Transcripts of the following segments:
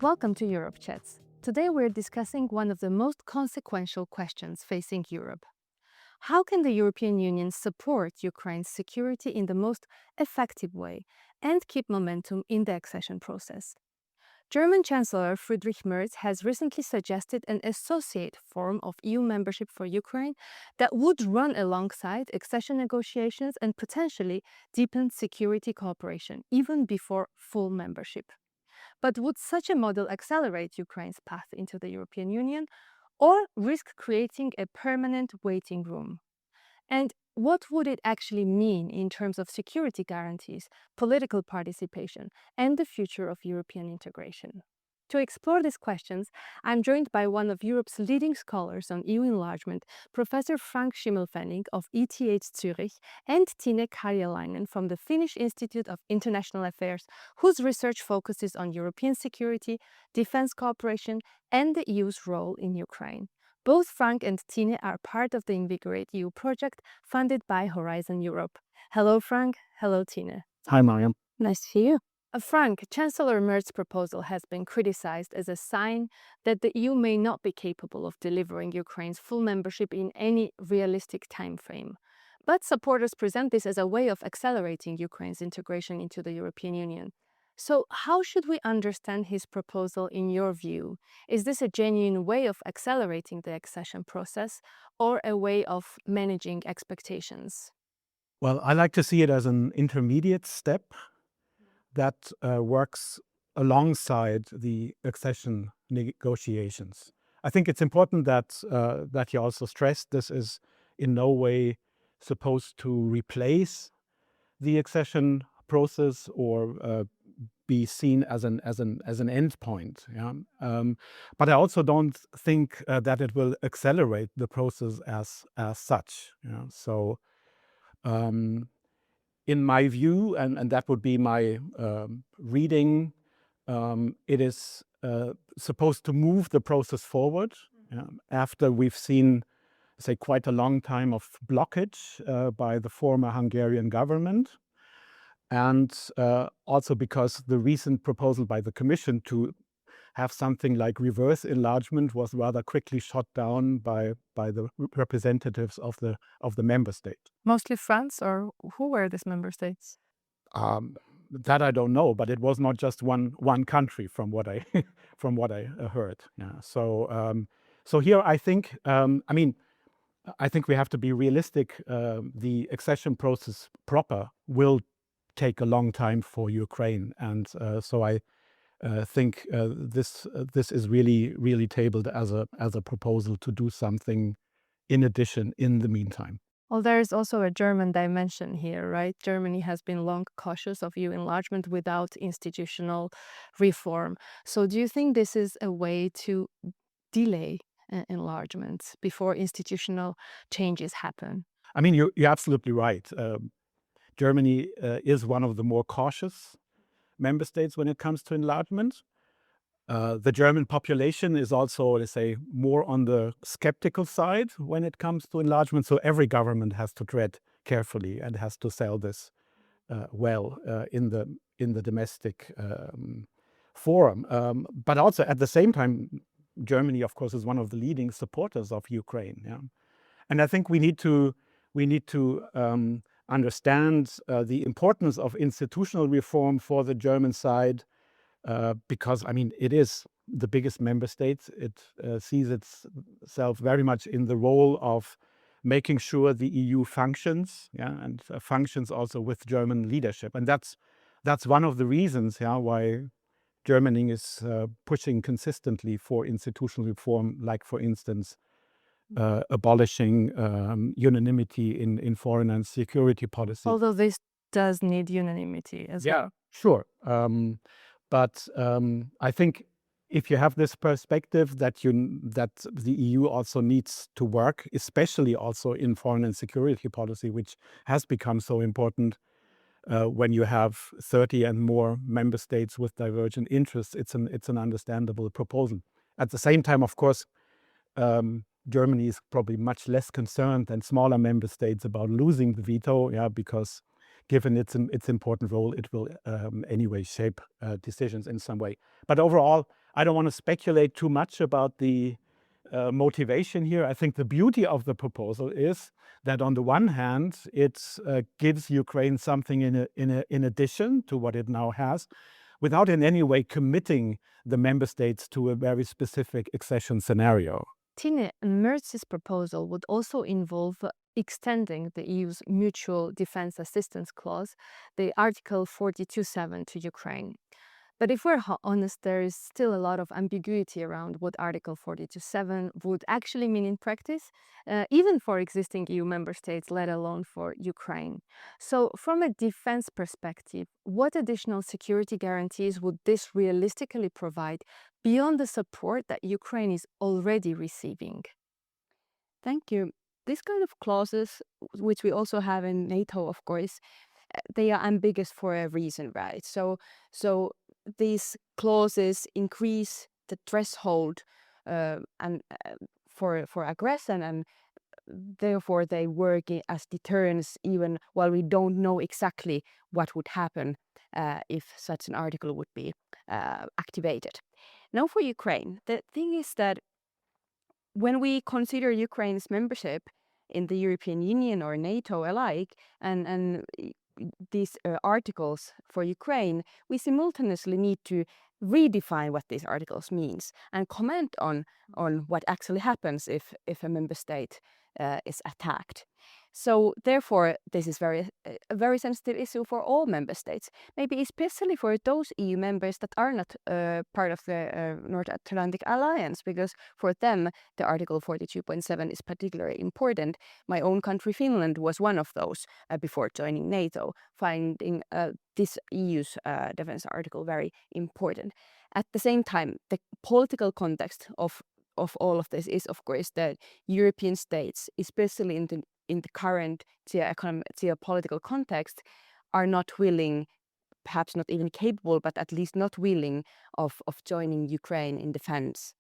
Welcome to Europe Chats. Today we're discussing one of the most consequential questions facing Europe. How can the European Union support Ukraine's security in the most effective way and keep momentum in the accession process? German Chancellor Friedrich Merz has recently suggested an associate form of EU membership for Ukraine that would run alongside accession negotiations and potentially deepen security cooperation even before full membership. But would such a model accelerate Ukraine's path into the European Union or risk creating a permanent waiting room? And what would it actually mean in terms of security guarantees, political participation, and the future of European integration? To explore these questions, I'm joined by one of Europe's leading scholars on EU enlargement, Professor Frank Schimmelpfennig of ETH Zurich, and Tine Karjalainen from the Finnish Institute of International Affairs, whose research focuses on European security, defense cooperation, and the EU's role in Ukraine. Both Frank and Tine are part of the Invigorate EU project funded by Horizon Europe. Hello, Frank. Hello, Tine. Hi, Mariam. Nice to see you. Frank, Chancellor Merz's proposal has been criticized as a sign that the EU may not be capable of delivering Ukraine's full membership in any realistic time frame. But supporters present this as a way of accelerating Ukraine's integration into the European Union. So, how should we understand his proposal in your view? Is this a genuine way of accelerating the accession process or a way of managing expectations? Well, I like to see it as an intermediate step that works alongside the accession negotiations. I think it's important that you also stress this is in no way supposed to replace the accession process or be seen as an end point. Yeah? But I also don't think that it will accelerate the process as such. Yeah? So. In my view, and that would be my reading, it is supposed to move the process forward after we've seen, say, quite a long time of blockage by the former Hungarian government. And also because the recent proposal by the Commission to have something like reverse enlargement was rather quickly shot down by the representatives of the member state. Mostly France, or who were these member states? That I don't know, but it was not just one country from what I from what I heard. Yeah. So here I think I think we have to be realistic. The accession process proper will take a long time for Ukraine, and so I think this is really tabled as a proposal to do something in addition in the meantime. Well, there is also a German dimension here, right? Germany has been long cautious of EU enlargement without institutional reform. So, do you think this is a way to delay enlargement before institutional changes happen? I mean, you're absolutely right. Germany is one of the more cautious member states when it comes to enlargement. The German population is also, let's say, more on the skeptical side when it comes to enlargement. So every government has to tread carefully and has to sell this well in the domestic forum. But also at the same time, Germany, of course, is one of the leading supporters of Ukraine. Yeah? And I think we need to understand the importance of institutional reform for the German side. Because, I mean, it is the biggest member state. It sees itself very much in the role of making sure the EU functions, and functions also with German leadership. And that's one of the reasons, why Germany is pushing consistently for institutional reform, like, for instance, abolishing unanimity in foreign and security policy. Although this does need unanimity as well. Yeah, sure. But I think if you have this perspective that the EU also needs to work, especially also in foreign and security policy, which has become so important when you have 30 and more member states with divergent interests, it's an understandable proposal. At the same time, of course, Germany is probably much less concerned than smaller member states about losing the veto, because given its important role, it will anyway shape decisions in some way. But overall, I don't want to speculate too much about the motivation here. I think the beauty of the proposal is that on the one hand, it gives Ukraine something in addition to what it now has, without in any way committing the member states to a very specific accession scenario. Tine, Merz's proposal would also involve extending the EU's Mutual Defense Assistance Clause, the Article 42.7, to Ukraine. But if we're honest, there is still a lot of ambiguity around what Article 42.7 would actually mean in practice, even for existing EU member states, let alone for Ukraine. So from a defense perspective, what additional security guarantees would this realistically provide beyond the support that Ukraine is already receiving? Thank you. These kind of clauses, which we also have in NATO, of course, they are ambiguous for a reason, right? So these clauses increase the threshold and for aggression, and therefore they work as deterrents, even while we don't know exactly what would happen if such an article would be activated. Now, for Ukraine, the thing is that when we consider Ukraine's membership in the European Union or NATO alike, and these articles for Ukraine, we simultaneously need to redefine what these articles means and comment on what actually happens if a member state is attacked. So therefore, this is a very sensitive issue for all member states, maybe especially for those EU members that are not part of the North Atlantic Alliance, because for them, the Article 42.7 is particularly important. My own country, Finland, was one of those before joining NATO, finding this EU's defense article very important. At the same time, the political context of all of this is, of course, that European states, especially in the current geopolitical context, are not willing, perhaps not even capable, but at least not willing of joining Ukraine in defense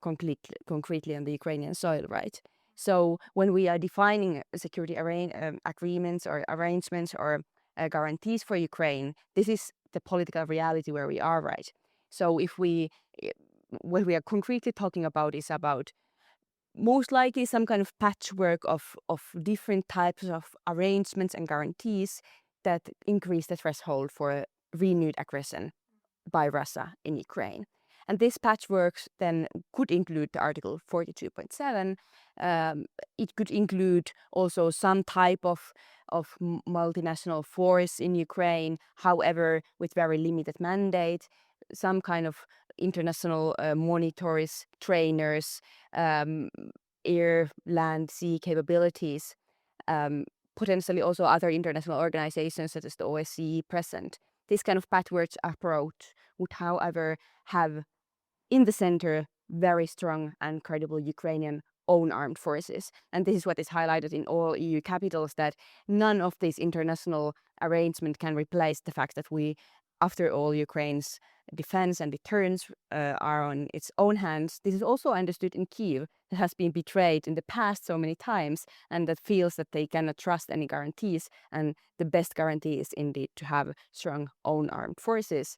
concretely on the Ukrainian soil, right? So when we are defining security agreements or arrangements or guarantees for Ukraine, this is the political reality where we are, right? So what we are concretely talking about is about most likely some kind of patchwork of different types of arrangements and guarantees that increase the threshold for renewed aggression by Russia in Ukraine. And this patchwork then could include the Article 42.7. It could include also some type of multinational force in Ukraine, however, with very limited mandate, some kind of international monitors, trainers, air, land, sea capabilities, potentially also other international organizations such as the OSCE present. This kind of patchwork approach would, however, have in the center very strong and credible Ukrainian own armed forces. And this is what is highlighted in all EU capitals, that none of these international arrangements can replace the fact that after all, Ukraine's defense and deterrence are on its own hands. This is also understood in Kyiv, that has been betrayed in the past so many times, and that feels that they cannot trust any guarantees. And the best guarantee is indeed to have strong own armed forces.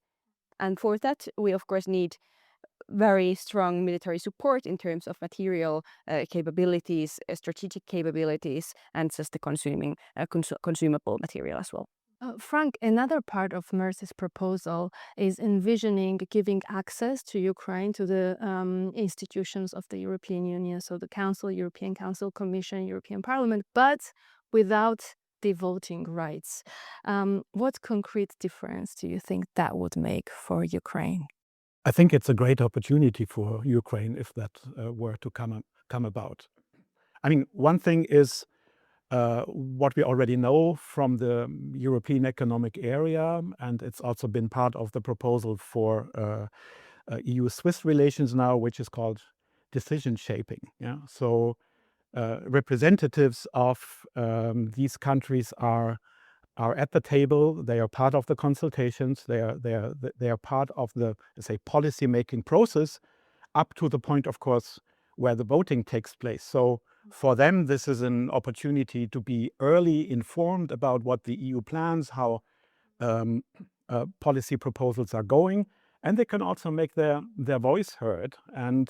And for that, we of course need very strong military support in terms of material capabilities, strategic capabilities, and just the consumable material as well. Frank, another part of Merz's proposal is envisioning giving access to Ukraine to the institutions of the European Union, so the Council, European Council, Commission, European Parliament, but without the voting rights. What concrete difference do you think that would make for Ukraine? I think it's a great opportunity for Ukraine if that were to come about. I mean, one thing is what we already know from the European Economic Area, and it's also been part of the proposal for EU-Swiss relations now, which is called decision shaping. Yeah? So representatives of these countries are at the table. They are part of the consultations. They are part of the, say, policy making process, up to the point, of course, where the voting takes place. So For them, this is an opportunity to be early informed about what the EU plans, how policy proposals are going, and they can also make their voice heard. And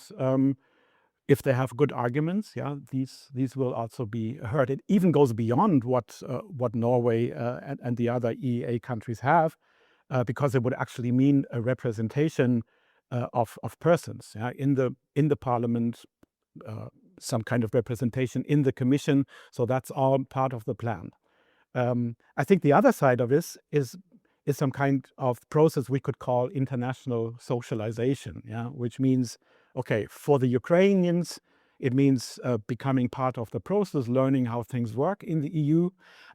if they have good arguments, yeah, these will also be heard. It even goes beyond what Norway and the other EEA countries have, because it would actually mean a representation of persons, yeah, in the parliament, some kind of representation in the commission. So that's all part of the plan. I think the other side of this is some kind of process we could call international socialization, yeah, which means, okay, for the Ukrainians, it means becoming part of the process, learning how things work in the EU.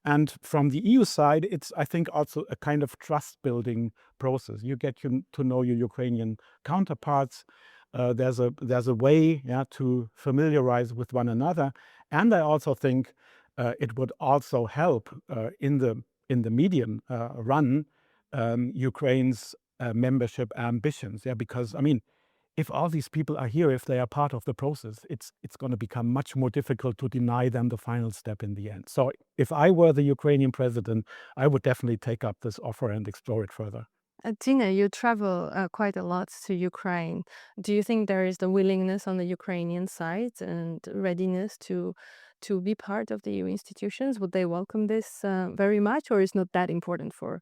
And from the EU side, it's, I think, also a kind of trust-building process. You get to know your Ukrainian counterparts. There's a way, yeah, to familiarize with one another. And I also think it would also help in the medium run Ukraine's membership ambitions. Yeah, because I mean, if all these people are here, if they are part of the process, it's going to become much more difficult to deny them the final step in the end. So if I were the Ukrainian president, I would definitely take up this offer and explore it further. Tina, you travel quite a lot to Ukraine. Do you think there is the willingness on the Ukrainian side and readiness to be part of the EU institutions? Would they welcome this very much, or is not that important for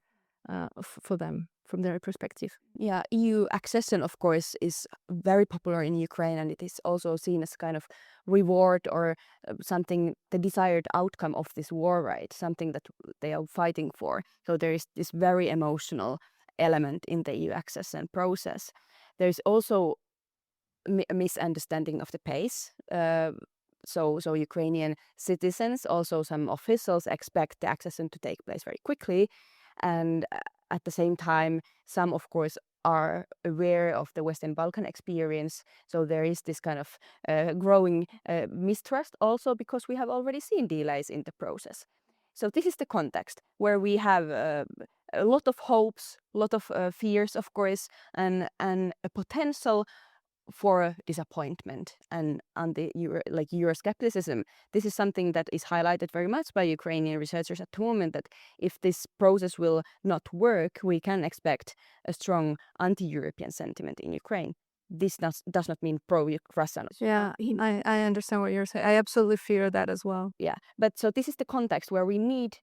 them from their perspective? Yeah, EU accession, of course, is very popular in Ukraine, and it is also seen as kind of reward or something, the desired outcome of this war, right? Something that they are fighting for. So there is this very emotional element in the EU accession process. There is also a misunderstanding of the pace. So Ukrainian citizens, also some officials, expect the accession to take place very quickly. And at the same time, some, of course, are aware of the Western Balkan experience. So there is this kind of growing mistrust also because we have already seen delays in the process. So this is the context where we have a lot of hopes, a lot of fears, of course, and a potential for disappointment and the Euroscepticism. This is something that is highlighted very much by Ukrainian researchers at the moment, that if this process will not work, we can expect a strong anti-European sentiment in Ukraine. This does not mean pro-Russian. Yeah, I understand what you're saying. I absolutely fear that as well. Yeah, but so this is the context where we need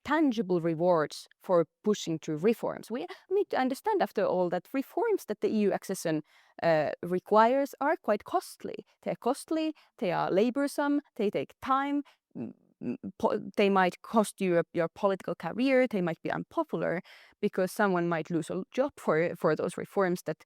tangible rewards for pushing through reforms. We need to understand, after all, that reforms that the EU accession requires are quite costly. They're costly, they are laborsome, they take time, they might cost you your political career, they might be unpopular because someone might lose a job for those reforms that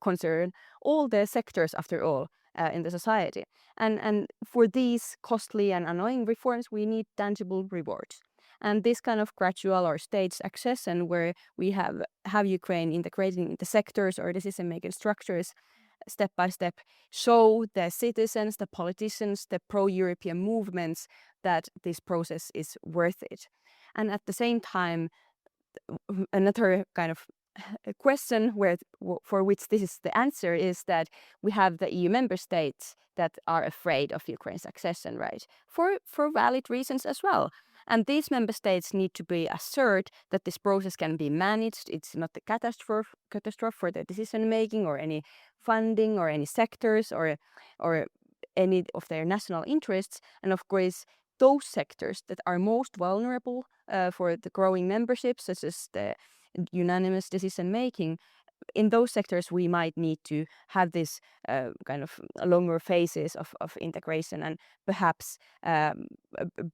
concern all the sectors, after all, in the society. And for these costly and annoying reforms, we need tangible rewards. And this kind of gradual or staged accession, where we have Ukraine integrating the sectors or decision-making structures step by step, show the citizens, the politicians, the pro-European movements that this process is worth it. And at the same time, another kind of question for which this is the answer is that we have the EU member states that are afraid of Ukraine's accession, right? For valid reasons as well. And these member states need to be assured that this process can be managed. It's not a catastrophe for their decision making or any funding or any sectors or any of their national interests. And of course, those sectors that are most vulnerable for the growing membership, such as the unanimous decision making, in those sectors we might need to have this kind of longer phases of integration, and perhaps a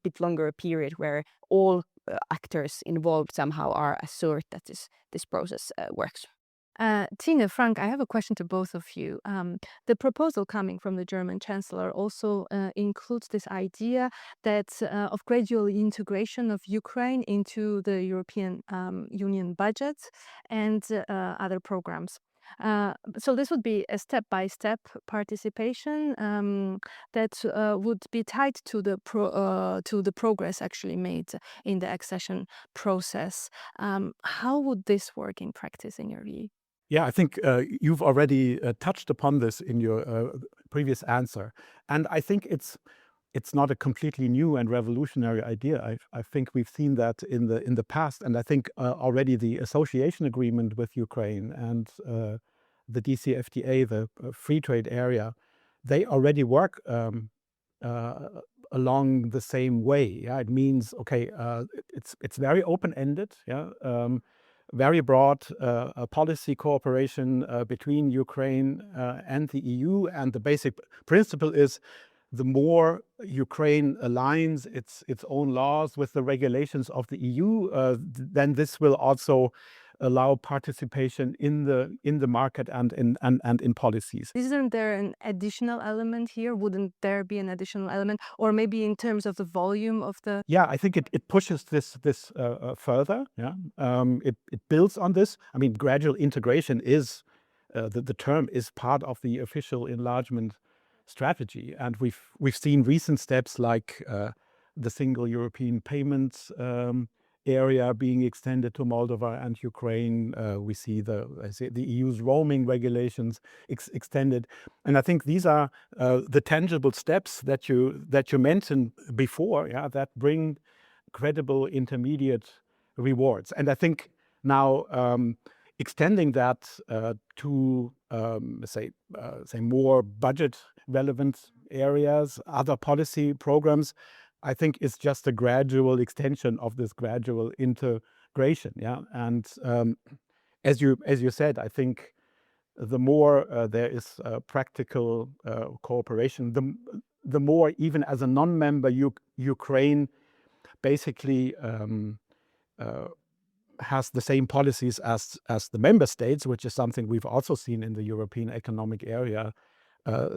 bit longer period where all actors involved somehow are assured that this process works. Tina, Frank, I have a question to both of you. The proposal coming from the German Chancellor also includes this idea that of gradual integration of Ukraine into the European Union budget and other programs. So this would be a step-by-step participation that would be tied to the progress actually made in the accession process. How would this work in practice, in your view? Yeah, I think you've already touched upon this in your previous answer. And I think it's it's not a completely new and revolutionary idea. I think we've seen that in the past, and I think already the association agreement with Ukraine and the DCFTA, the free trade area, they already work along the same way. Yeah, it means okay, it's very open-ended. Yeah. Very broad policy cooperation between Ukraine and the EU, and the basic principle is the more Ukraine aligns its own laws with the regulations of the EU, then this will also allow participation in the market and in policies. Isn't there an additional element here? Wouldn't there be an additional element? Or maybe in terms of the volume of the... Yeah, I think it pushes this further. Yeah, it builds on this. I mean, gradual integration is the term is part of the official enlargement strategy, and we've seen recent steps like the single European payments area being extended to Moldova and Ukraine. We see the EU's roaming regulations extended, and I think these are the tangible steps that you mentioned before. Yeah, that bring credible intermediate rewards, and I think now extending that to say more budget relevant areas, other policy programs, I think is just a gradual extension of this gradual integration. Yeah, and as you said, I think the more there is practical cooperation, the more, even as a non-member, Ukraine basically has the same policies as the member states, which is something we've also seen in the European Economic Area.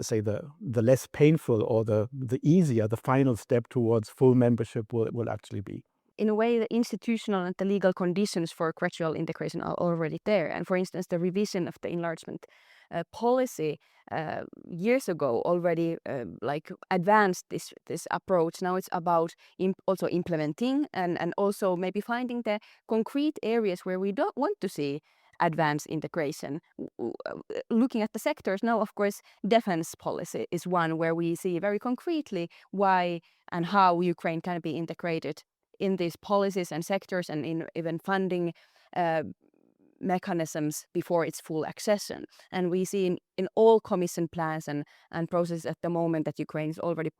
Say the less painful or the easier the final step towards full membership will actually be. In a way, the institutional and the legal conditions for gradual integration are already there. And for instance, the revision of the enlargement policy years ago already like advanced this approach. Now it's about also implementing and also maybe finding the concrete areas where we don't want to see advanced integration. Looking at the sectors now, of course, defense policy is one where we see very concretely why and how Ukraine can be integrated in these policies and sectors, and in even funding mechanisms before its full accession. And we see in all Commission plans and processes at the moment that Ukraine is already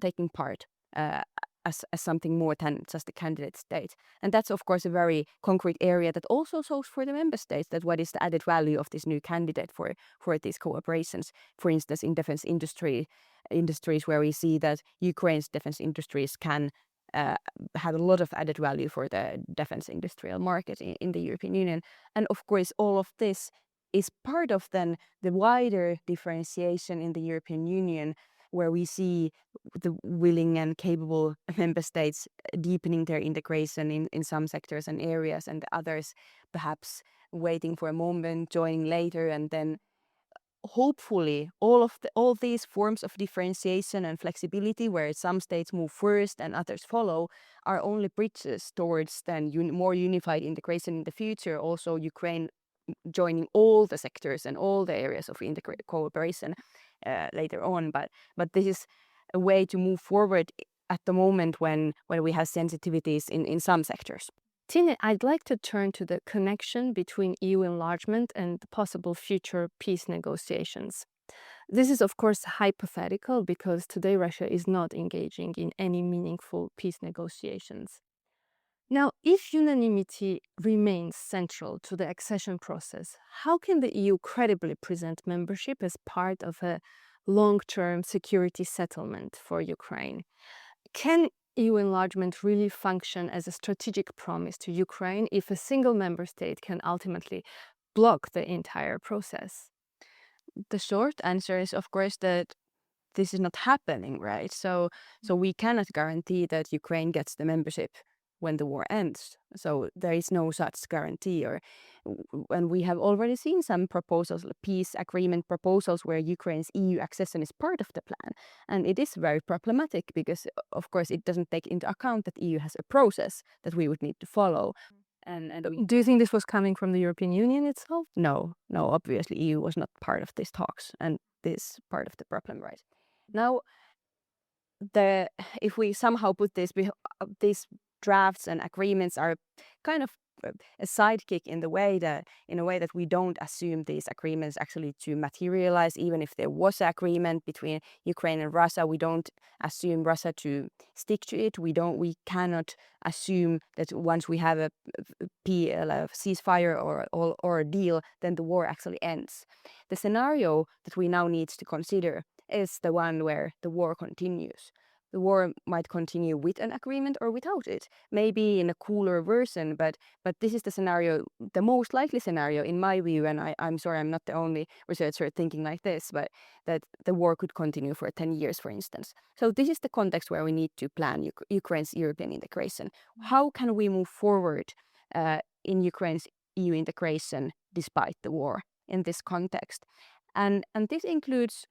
taking part as something more than just a candidate state. And that's, of course, a very concrete area that also shows for the member states that what is the added value of this new candidate for these cooperations. For instance, in defense industries where we see that Ukraine's defense industries can have a lot of added value for the defense industrial market in the European Union. And of course, all of this is part of then the wider differentiation in the European Union, where we see the willing and capable member states deepening their integration in some sectors and areas, and others perhaps waiting for a moment, joining later, and then hopefully all these forms of differentiation and flexibility, where some states move first and others follow, are only bridges towards then more unified integration in the future. Also, Ukraine joining all the sectors and all the areas of integrated cooperation later on. But this is a way to move forward at the moment when we have sensitivities in some sectors. Tine, I'd like to turn to the connection between EU enlargement and the possible future peace negotiations. This is, of course, hypothetical because today Russia is not engaging in any meaningful peace negotiations. Now, if unanimity remains central to the accession process, how can the EU credibly present membership as part of a long-term security settlement for Ukraine? Can EU enlargement really function as a strategic promise to Ukraine if a single member state can ultimately block the entire process? The short answer is, of course, that this is not happening, right? So we cannot guarantee that Ukraine gets the membership when the war ends. So there is no such guarantee. And we have already seen some proposals, peace agreement proposals, where Ukraine's EU accession is part of the plan. And it is very problematic because, of course, it doesn't take into account that EU has a process that we would need to follow. Do you think this was coming from the European Union itself? No, obviously EU was not part of these talks, and this is part of the problem, right? Now, if we somehow put these drafts and agreements are kind of a sidekick in a way that we don't assume these agreements actually to materialize. Even if there was an agreement between Ukraine and Russia, we don't assume Russia to stick to it. We cannot assume that once we have a ceasefire or a deal, then the war actually ends. The scenario that we now need to consider is the one where the war continues. The war might continue with an agreement or without it, maybe in a cooler version, but this is the scenario, the most likely scenario in my view, and I'm sorry I'm not the only researcher thinking like this, but that the war could continue for 10 years, for instance. So this is the context where we need to plan Ukraine's European integration. How can we move forward in Ukraine's EU integration despite the war in this context? And this includes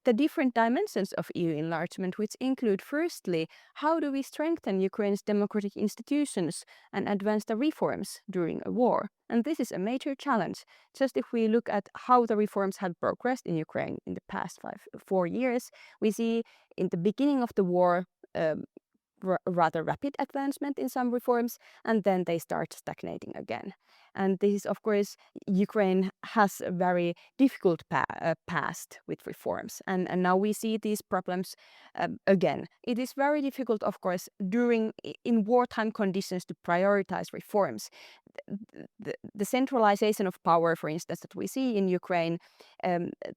the different dimensions of EU enlargement, which include, firstly, how do we strengthen Ukraine's democratic institutions and advance the reforms during a war? And this is a major challenge. Just if we look at how the reforms have progressed in Ukraine in the past 4 years, we see in the beginning of the war, rather rapid advancement in some reforms, and then they start stagnating again. And this is, of course, Ukraine has a very difficult past with reforms, and now we see these problems again. It is very difficult, of course, in wartime conditions to prioritize reforms. The centralization of power, for instance, that we see in Ukraine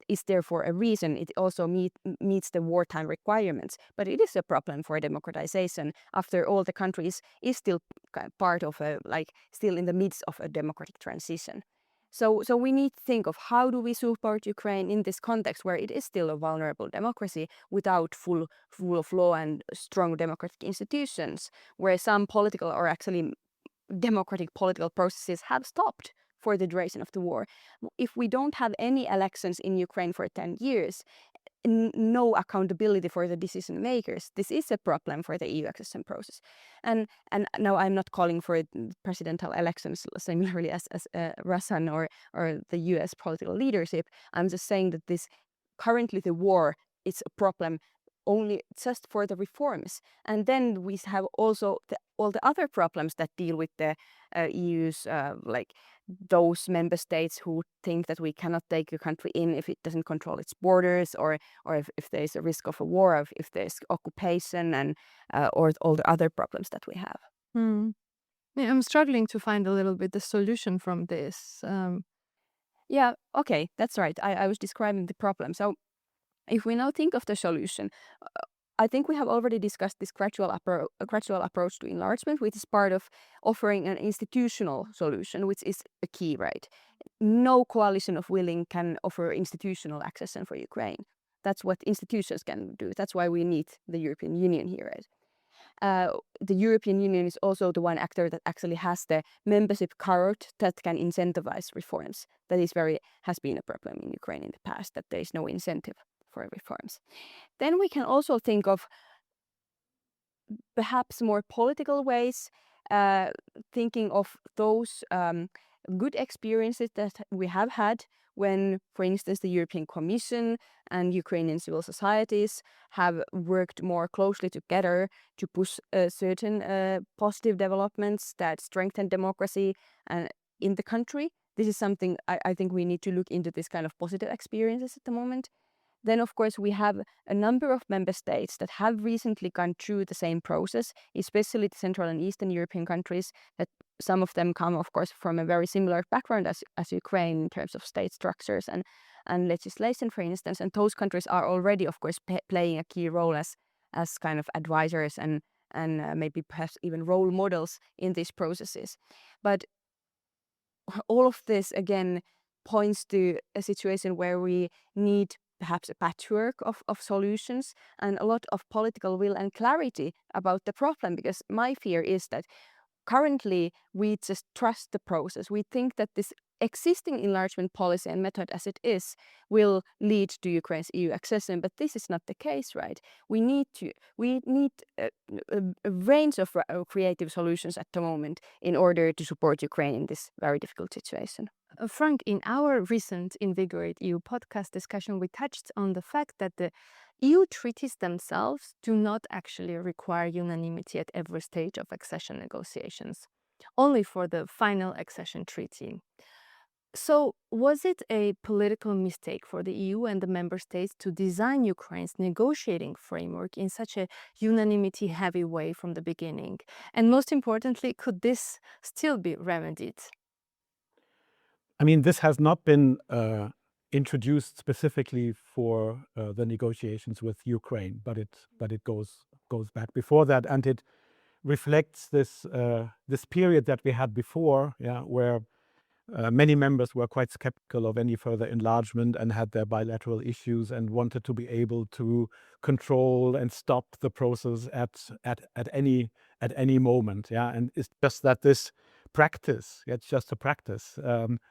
is there for a reason. It also meets the wartime requirements, but it is a problem for democratization. After all, the country is still part of still in the midst of a democratic transition. So we need to think of how do we support Ukraine in this context where it is still a vulnerable democracy without full rule of law and strong democratic institutions, where some political or actually democratic political processes have stopped for the duration of the war. If we don't have any elections in Ukraine for 10 years, no accountability for the decision makers, this is a problem for the EU accession process. And now I'm not calling for presidential elections similarly as Russian or the US political leadership. I'm just saying that currently the war is a problem only just for the reforms. And then we have also all the other problems that deal with the EU's those member states who think that we cannot take a country in if it doesn't control its borders, or if there's a risk of a war, or if there's occupation, and or all the other problems that we have. Yeah, I'm struggling to find a little bit the solution from this. Yeah, okay, that's right. I was describing the problem. So if we now think of the solution, I think we have already discussed this gradual approach to enlargement, which is part of offering an institutional solution, which is a key, right? No coalition of willing can offer institutional accession for Ukraine. That's what institutions can do. That's why we need the European Union here, right? The European Union is also the one actor that actually has the membership carrot that can incentivize reforms. That has been a problem in Ukraine in the past, that there is no incentive for reforms. Then we can also think of perhaps more political ways, thinking of those good experiences that we have had when, for instance, the European Commission and Ukrainian civil societies have worked more closely together to push certain positive developments that strengthen democracy in the country. This is something I think we need to look into, this kind of positive experiences at the moment. Then, of course, we have a number of member states that have recently gone through the same process, especially the Central and Eastern European countries, that some of them come, of course, from a very similar background as Ukraine in terms of state structures and legislation, for instance. And those countries are already, of course, playing a key role as kind of advisors and maybe perhaps even role models in these processes. But all of this, again, points to a situation where we need perhaps a patchwork of solutions and a lot of political will and clarity about the problem, because my fear is that currently we just trust the process. We think that this existing enlargement policy and method as it is will lead to Ukraine's EU accession, but this is not the case, right? We need a range of creative solutions at the moment in order to support Ukraine in this very difficult situation. Frank, in our recent Invigorate EU podcast discussion, we touched on the fact that the EU treaties themselves do not actually require unanimity at every stage of accession negotiations, only for the final accession treaty. So, was it a political mistake for the EU and the member states to design Ukraine's negotiating framework in such a unanimity heavy way from the beginning? And most importantly, could this still be remedied? I mean, this has not been introduced specifically for the negotiations with Ukraine, but it goes back before that, and it reflects this period that we had before, where many members were quite skeptical of any further enlargement and had their bilateral issues and wanted to be able to control and stop the process at any moment. And it's just that this practice, it's just a practice,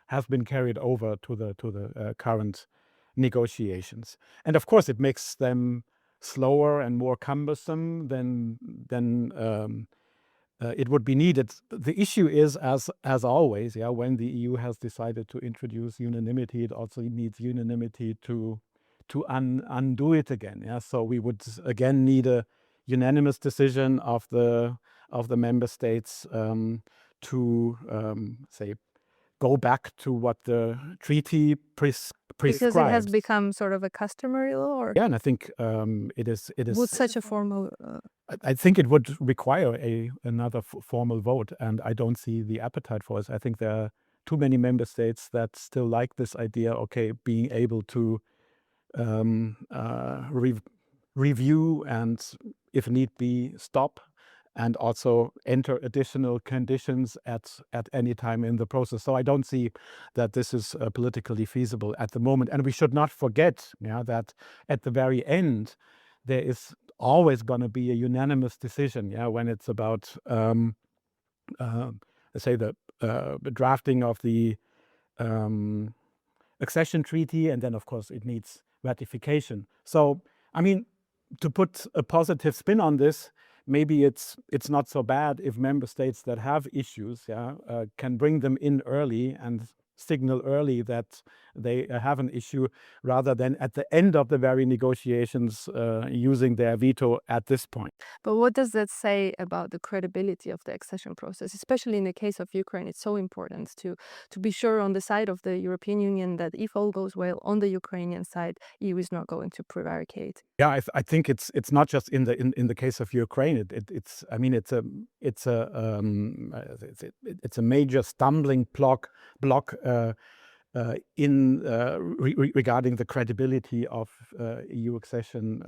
has been carried over to the current negotiations. And of course, it makes them slower and more cumbersome than it would be needed. The issue is, as always, when the EU has decided to introduce unanimity, it also needs unanimity to undo it again. So we would again need a unanimous decision of the member states to say go back to what the treaty prescribes. Because it has become sort of a customary law, or and I think it is. would such a formal I think it would require another formal vote, and I don't see the appetite for it. I think there are too many member states that still like this idea, being able to review and, if need be, stop, and also enter additional conditions at any time in the process. So I don't see that this is politically feasible at the moment. And we should not forget that at the very end, there is always going to be a unanimous decision, when it's about, let's say, the drafting of the accession treaty, and then, of course, it needs ratification. So, I mean, to put a positive spin on this, maybe it's not so bad if member states that have issues can bring them in early and signal early that they have an issue, rather than at the end of the very negotiations using their veto at this point. But what does that say about the credibility of the accession process, especially in the case of Ukraine? It's so important to be sure on the side of the European Union that if all goes well on the Ukrainian side, EU is not going to prevaricate. Yeah, I think it's not just in the case of Ukraine. It's a major stumbling block regarding the credibility of EU accession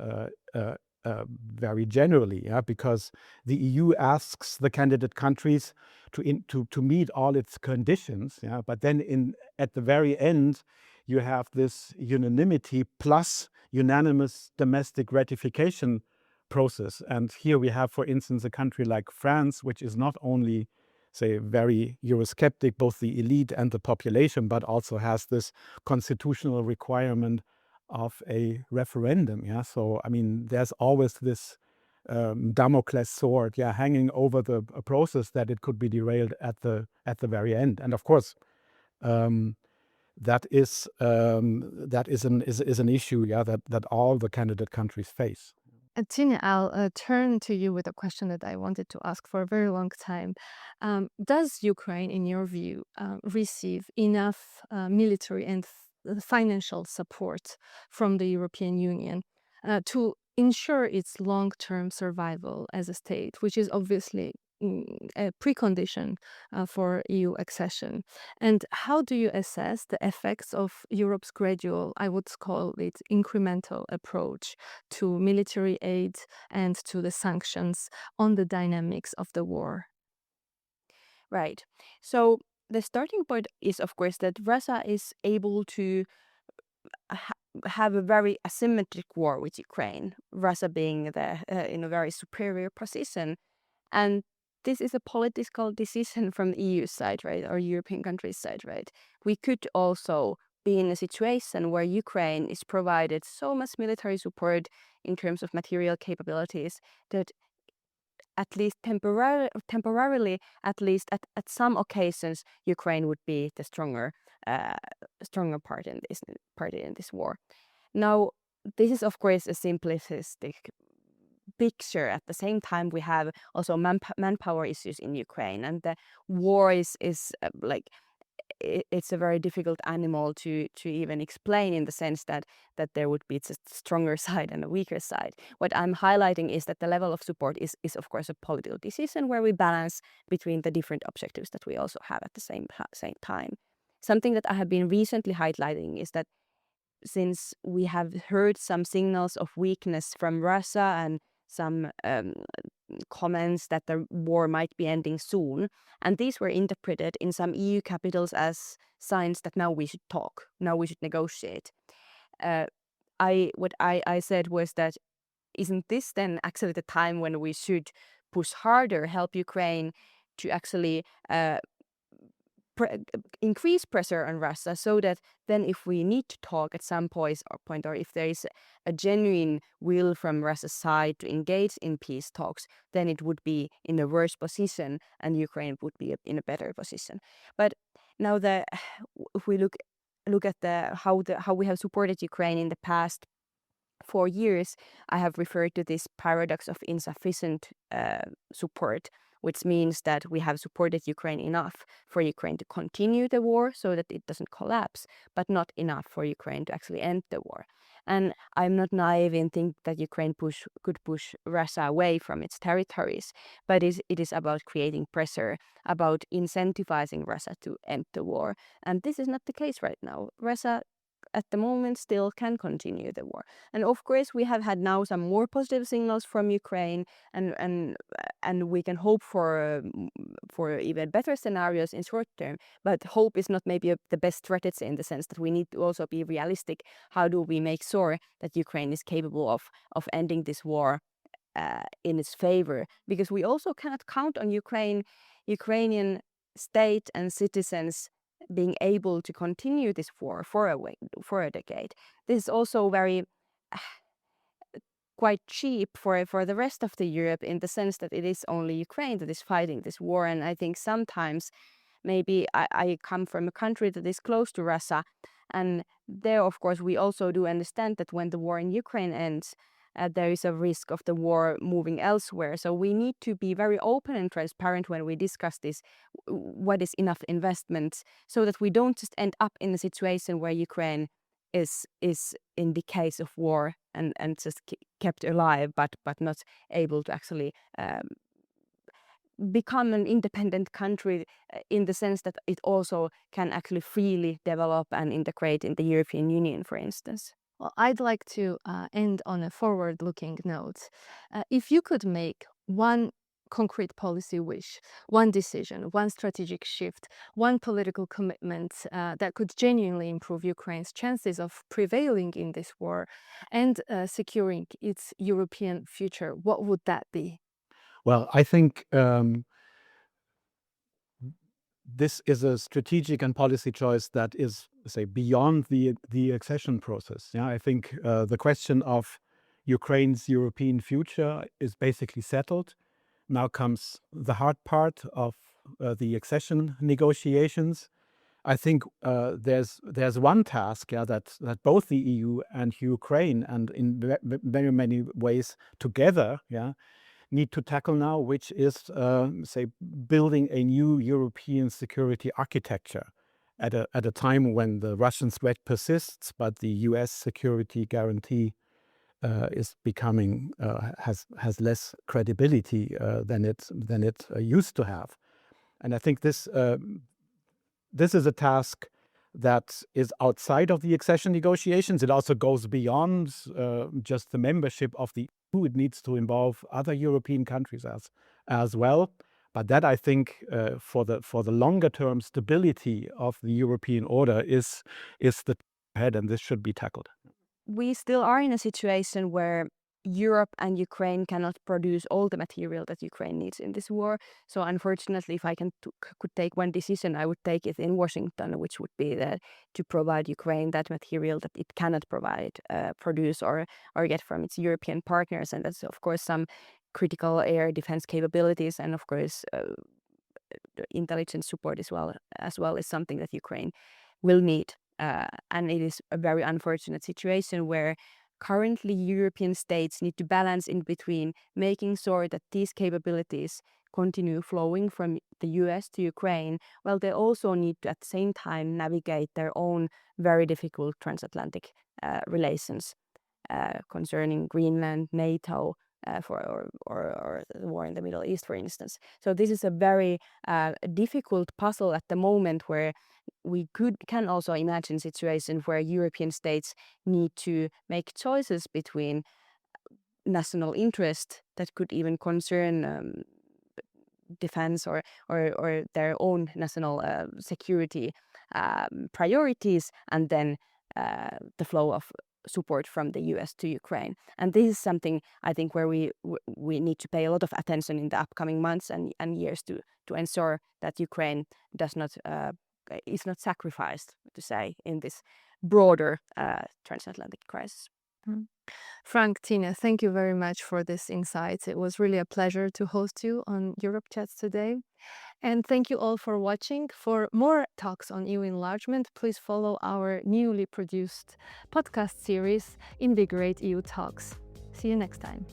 very generally, because the EU asks the candidate countries to meet all its conditions, but then at the very end you have this unanimity plus unanimous domestic ratification process. And here we have, for instance, a country like France, which is not only, say, very Eurosceptic, both the elite and the population, but also has this constitutional requirement of a referendum. So, I mean, there's always this Damocles sword, hanging over the process, that it could be derailed at the very end. And of course, that is an issue, that all the candidate countries face. Tina, I'll turn to you with a question that I wanted to ask for a very long time. Does Ukraine, in your view, receive enough military and financial support from the European Union to ensure its long-term survival as a state, which is obviously a precondition for EU accession? And how do you assess the effects of Europe's gradual, I would call it incremental approach to military aid and to the sanctions on the dynamics of the war? Right. So the starting point is, of course, that Russia is able to have a very asymmetric war with Ukraine, Russia being in a very superior position. And this is a political decision from the EU side, right, or European countries side, right? We could also be in a situation where Ukraine is provided so much military support in terms of material capabilities that at least temporarily, at least at some occasions, Ukraine would be the stronger party in this war. Now, this is of course a simplistic picture. At the same time, we have also manpower issues in Ukraine, and the war is like it's a very difficult animal to even explain, in the sense that there would be a stronger side and a weaker side. What I'm highlighting is that the level of support is of course a political decision where we balance between the different objectives that we also have at the same time. Something that I have been recently highlighting is that since we have heard some signals of weakness from Russia and some comments that the war might be ending soon, and these were interpreted in some EU capitals as signs that now we should talk, now we should negotiate. What I said was that, isn't this then actually the time when we should push harder, help Ukraine to actually increase pressure on Russia, so that then if we need to talk at some point, or if there is a genuine will from Russia's side to engage in peace talks, then it would be in a worse position and Ukraine would be in a better position. But now if we look at how we have supported Ukraine in the past 4 years, I have referred to this paradox of insufficient support, which means that we have supported Ukraine enough for Ukraine to continue the war so that it doesn't collapse, but not enough for Ukraine to actually end the war. And I'm not naive in think that Ukraine could push Russia away from its territories, but it is about creating pressure, about incentivizing Russia to end the war. And this is not the case right now. Russia at the moment still can continue the war. And of course, we have had now some more positive signals from Ukraine, and we can hope for even better scenarios in short term. But hope is not maybe the best strategy, in the sense that we need to also be realistic. How do we make sure that Ukraine is capable of ending this war in its favor? Because we also cannot count on Ukrainian state and citizens being able to continue this war for a decade. This is also very quite cheap for the rest of the Europe, in the sense that it is only Ukraine that is fighting this war. And I think sometimes maybe I come from a country that is close to Russia, and there of course we also do understand that when the war in Ukraine ends, there is a risk of the war moving elsewhere. So we need to be very open and transparent when we discuss this, what is enough investment, so that we don't just end up in a situation where Ukraine is in the case of war and just kept alive, but not able to actually become an independent country, in the sense that it also can actually freely develop and integrate in the European Union, for instance. Well, I'd like to end on a forward-looking note. If you could make one concrete policy wish, one decision, one strategic shift, one political commitment that could genuinely improve Ukraine's chances of prevailing in this war and securing its European future, what would that be? Well, I think this is a strategic and policy choice that is, say, beyond the accession process. Yeah, I think the question of Ukraine's European future is basically settled. Now comes the hard part of the accession negotiations. I think there's one task, yeah, that both the EU and Ukraine, and in very many ways together, yeah, need to tackle now, which is, say, building a new European security architecture at a time when the Russian threat persists, but the US security guarantee is becoming has less credibility than it used to have. And I think this is a task that is outside of the accession negotiations. It also goes beyond just the membership of the EU. It needs to involve other European countries as well. But that, I think, for the longer term stability of the European order is the head, and this should be tackled. We still are in a situation where Europe and Ukraine cannot produce all the material that Ukraine needs in this war. So unfortunately, if I could take one decision, I would take it in Washington, which would be that to provide Ukraine that material that it cannot produce or get from its European partners, and that's of course some critical air defense capabilities, and of course the intelligence support as well is something that Ukraine will need. And it is a very unfortunate situation where currently European states need to balance in between making sure that these capabilities continue flowing from the US to Ukraine, while they also need to at the same time navigate their own very difficult transatlantic relations concerning Greenland, NATO, or the war in the Middle East, for instance. So this is a very difficult puzzle at the moment, where we can also imagine situations where European states need to make choices between national interest that could even concern defense or their own national security priorities, and then the flow of support from the US to Ukraine. And this is something I think where we need to pay a lot of attention in the upcoming months and years to ensure that Ukraine is not sacrificed, to say, in this broader transatlantic crisis. Frank, Tina, thank you very much for this insight. It was really a pleasure to host you on Europe Chats today. And thank you all for watching. For more talks on EU enlargement, please follow our newly produced podcast series, Invigorate EU Talks. See you next time.